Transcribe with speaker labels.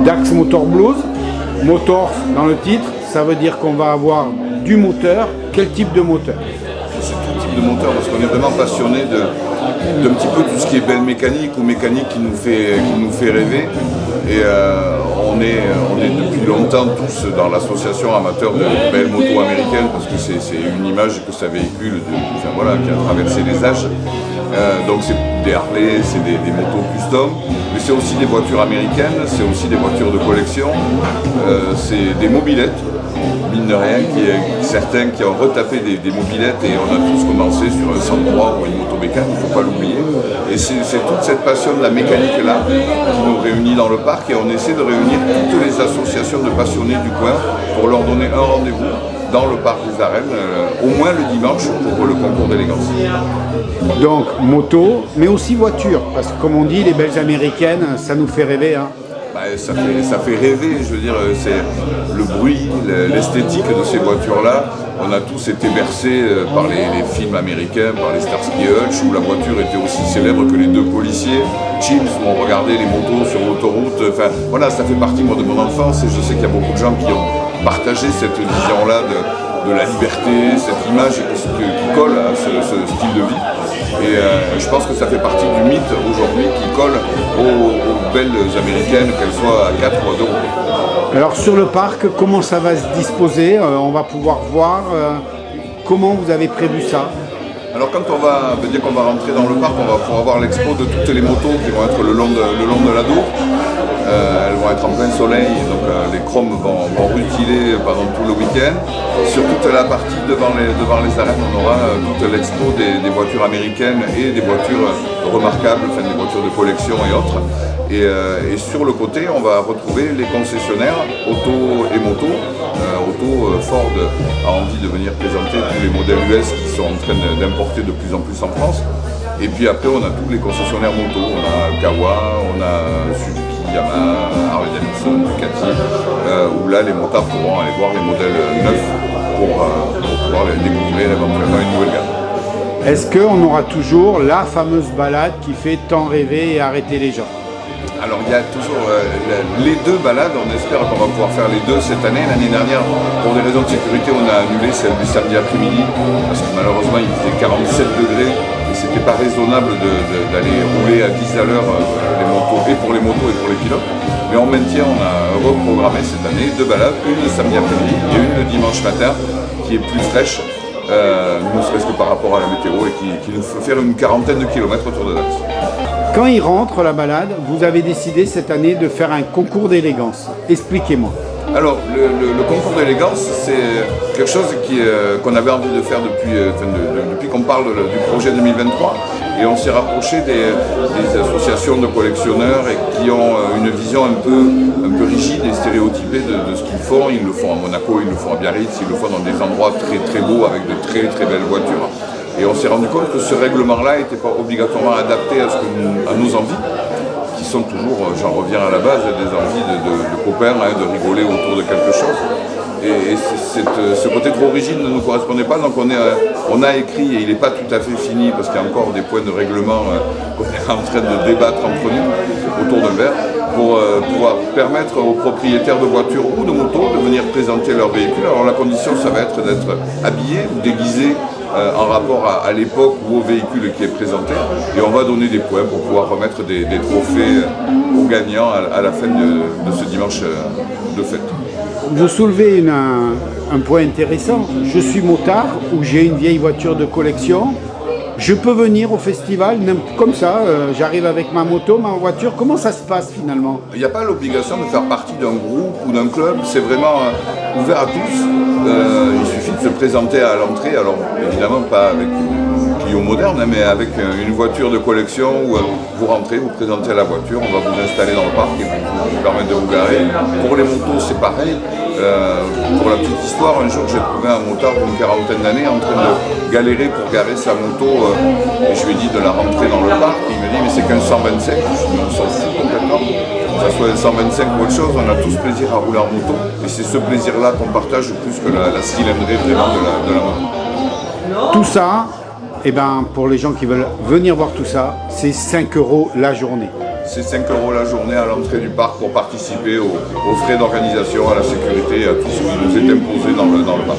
Speaker 1: Dax Motor Blues. Motor dans le titre, ça veut dire qu'on va avoir du moteur. Quel type de moteur?
Speaker 2: C'est tout type de moteur parce qu'on est vraiment passionné d'un petit peu tout ce qui est belle mécanique ou mécanique qui nous fait rêver. Et on est depuis longtemps tous dans l'association amateur de belles motos américaines parce que c'est une image que ça véhicule qui a traversé les âges. Donc c'est des Harley, c'est des motos custom, mais c'est aussi des voitures américaines, c'est aussi des voitures de collection, c'est des mobylettes, mine de rien, certains qui ont retapé des mobylettes et on a tous commencé sur un 103 ou une moto mécanique, il ne faut pas l'oublier. Et c'est toute cette passion de la mécanique là qui nous réunit dans le parc et on essaie de réunir toutes les associations de passionnés du coin pour leur donner un rendez-vous dans le parc des Arènes, au moins le dimanche pour le concours d'élégance.
Speaker 1: Donc moto, mais aussi voiture, parce que comme on dit, les belles américaines, ça nous fait rêver. Hein.
Speaker 2: Ça fait rêver, je veux dire, c'est le bruit, l'esthétique de ces voitures-là. On a tous été bercés par les films américains, par les Starsky Hutch, où la voiture était aussi célèbre que les deux policiers. Chips, où on regardait les motos sur l'autoroute. Enfin, voilà, ça fait partie moi, de mon enfance et je sais qu'il y a beaucoup de gens qui ont partagé cette vision-là de la liberté, cette image qui colle à ce style de vie. Et je pense que ça fait partie du mythe aujourd'hui qui colle aux belles américaines, qu'elles soient à 4 ou à 2 roues.
Speaker 1: Alors sur le parc, comment ça va se disposer? On va pouvoir voir comment vous avez prévu ça.
Speaker 2: Alors quand dès qu'on va rentrer dans le parc, on va pouvoir voir l'expo de toutes les motos qui vont être le long de la Dour. Elles vont être en plein soleil, donc les chromes vont rutiler pendant tout le week-end. Sur toute la partie devant les arènes, on aura toute l'expo des voitures américaines et des voitures remarquables, enfin des voitures de collection et autres. Et sur le côté, on va retrouver les concessionnaires auto et moto. Ford a envie de venir présenter tous les modèles US qui sont en train d'importer de plus en plus en France. Et puis après, on a tous les concessionnaires moto. On a Kawa, on a Suzuki, Yamaha, Harley Davidson, Ducati, où là, les motards pourront aller voir les modèles neufs pour pouvoir les découvrir éventuellement une nouvelle gamme.
Speaker 1: Est-ce qu'on aura toujours la fameuse balade qui fait tant rêver et arrêter les gens?
Speaker 2: Alors il y a toujours les deux balades, on espère qu'on va pouvoir faire les deux cette année. L'année dernière, pour des raisons de sécurité, on a annulé celle du samedi après-midi, parce que malheureusement il faisait 47 degrés et c'était pas raisonnable d'aller rouler à 10 à l'heure les motos, et pour les motos et pour les pilotes. Mais on a reprogrammé cette année deux balades, une le samedi après-midi et une le dimanche matin, qui est plus fraîche, ne serait-ce que par rapport à la météo, et qui nous fait faire une quarantaine de kilomètres autour de Dax.
Speaker 1: Quand il rentre la balade, vous avez décidé cette année de faire un concours d'élégance. Expliquez-moi.
Speaker 2: Alors, le concours d'élégance, c'est quelque chose qu'on avait envie de faire depuis qu'on parle du projet 2023. Et on s'est rapproché des associations de collectionneurs et qui ont une vision un peu rigide et stéréotypée de ce qu'ils font. Ils le font à Monaco, ils le font à Biarritz, ils le font dans des endroits très très beaux avec de très très belles voitures. Et on s'est rendu compte que ce règlement-là n'était pas obligatoirement adapté à nos envies, qui sont toujours, j'en reviens à la base, des envies de copains, de rigoler autour de quelque chose. Et ce côté trop rigide ne nous correspondait pas, donc on a écrit, et il n'est pas tout à fait fini, parce qu'il y a encore des points de règlement qu'on est en train de débattre entre nous autour d'un verre, pour pouvoir permettre aux propriétaires de voitures ou de motos de venir présenter leur véhicule. Alors la condition, ça va être d'être habillé ou déguisé en rapport à l'époque ou au véhicule qui est présenté, et on va donner des points pour pouvoir remettre des trophées aux gagnants à la fin de ce dimanche de fête.
Speaker 1: Vous soulevez un point intéressant. Je suis motard ou j'ai une vieille voiture de collection. Je peux venir au festival comme ça, j'arrive avec ma moto, ma voiture. Comment ça se passe finalement?
Speaker 2: Il n'y a pas l'obligation de faire partie d'un groupe ou d'un club, c'est vraiment ouvert à tous. Il suffit de se présenter à l'entrée, alors évidemment pas avec une Clio moderne, mais avec une voiture de collection où vous rentrez, vous présentez la voiture, on va vous installer dans le parc et vous permettre de vous garer. Pour les motos, c'est pareil. Pour la petite histoire, un jour j'ai trouvé un motard d'une quarantaine d'années en train de galérer pour garer sa moto et je lui ai dit de la rentrer dans le parc. Il me dit mais c'est qu'un 125, je lui ai dit on s'en fout complètement. Que ce soit un 125 ou autre chose, on a tous plaisir à rouler en moto et c'est ce plaisir-là qu'on partage plus que la cylindrée vraiment de la moto.
Speaker 1: Tout ça, pour les gens qui veulent venir voir tout ça, c'est 5 € la journée.
Speaker 2: c'est 5 € la journée à l'entrée du parc pour participer aux frais d'organisation, à la sécurité, à tout ce qui nous est imposé dans le parc.